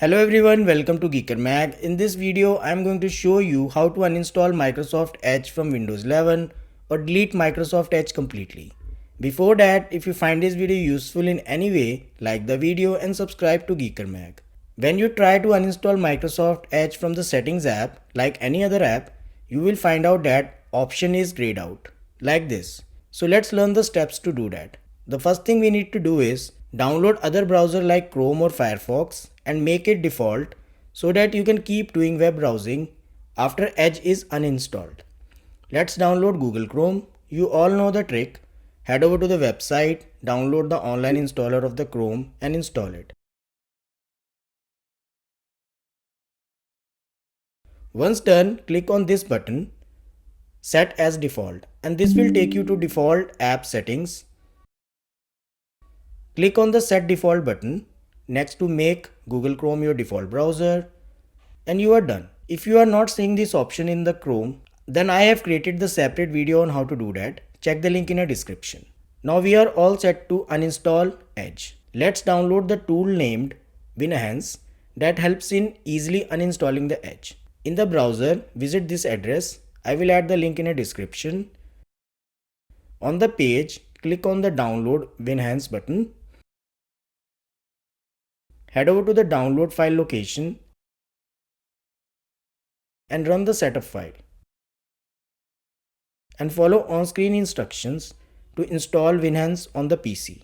Hello everyone, welcome to Geeker Mag. In this video, I am going to show you how to uninstall Microsoft Edge from Windows 11 or delete Microsoft Edge completely. Before that, if you find this video useful in any way, like the video and subscribe to Geeker Mag. When you try to uninstall Microsoft Edge from the Settings app, like any other app, you will find out that option is grayed out, like this. So let's learn the steps to do that. The first thing we need to do is download other browser like Chrome or Firefox and make it default so that you can keep doing web browsing after Edge is uninstalled. Let's download Google Chrome. You all know the trick. Head over to the website, download the online installer of the Chrome and install it. Once done, click on this button, Set as Default, and this will take you to default app settings. Click on the Set Default button next to make Google Chrome your default browser and you are done. If you are not seeing this option in the Chrome, then I have created the separate video on how to do that. Check the link in the description. Now we are all set to uninstall Edge. Let's download the tool named WinEnhanced that helps in easily uninstalling the Edge. In the browser, visit this address. I will add the link in the description. On the page, click on the Download WinEnhanced button. Head over to the download file location and run the setup file. And follow on-screen instructions to install WinEnhanced on the PC.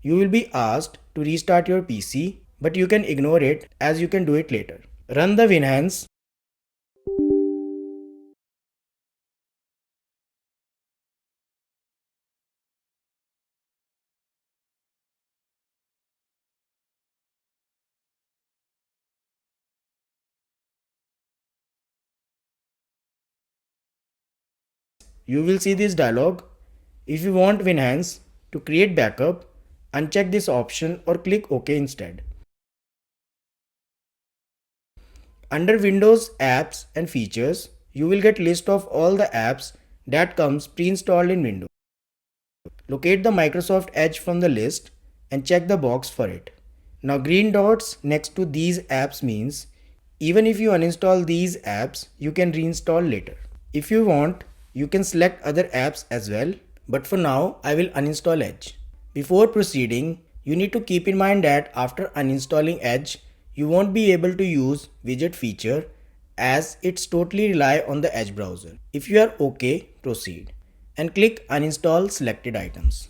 You will be asked to restart your PC, but you can ignore it as you can do it later. Run the WinEnhanced. You will see this dialog. If you want WinEnhanced to create backup, uncheck this option or click OK instead. Under Windows Apps and Features, you will get list of all the apps that comes pre-installed in Windows. Locate the Microsoft Edge from the list and check the box for it. Now green dots next to these apps means even if you uninstall these apps, you can reinstall later. If you want, you can select other apps as well, but for now I will uninstall Edge. Before proceeding, you need to keep in mind that after uninstalling Edge, you won't be able to use widget feature as it's totally rely on the Edge browser. If you are okay, proceed and click uninstall selected items.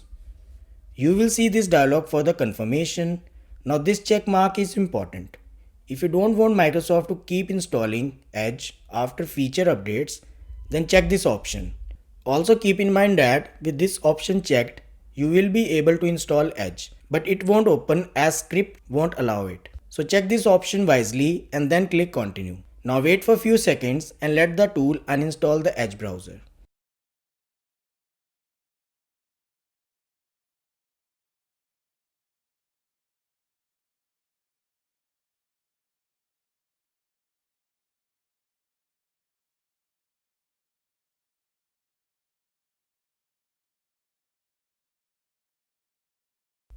You will see this dialog for the confirmation. Now this check mark is important. If you don't want Microsoft to keep installing Edge after feature updates, then check this option. Also keep in mind that with this option checked, you will be able to install Edge, but it won't open as script won't allow it. So check this option wisely and then click continue. Now wait for a few seconds and let the tool uninstall the Edge browser.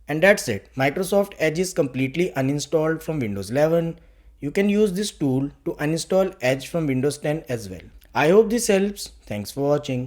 And that's it. Microsoft Edge is completely uninstalled from Windows 11. You can use this tool to uninstall Edge from Windows 10 as well. I hope this helps. Thanks for watching.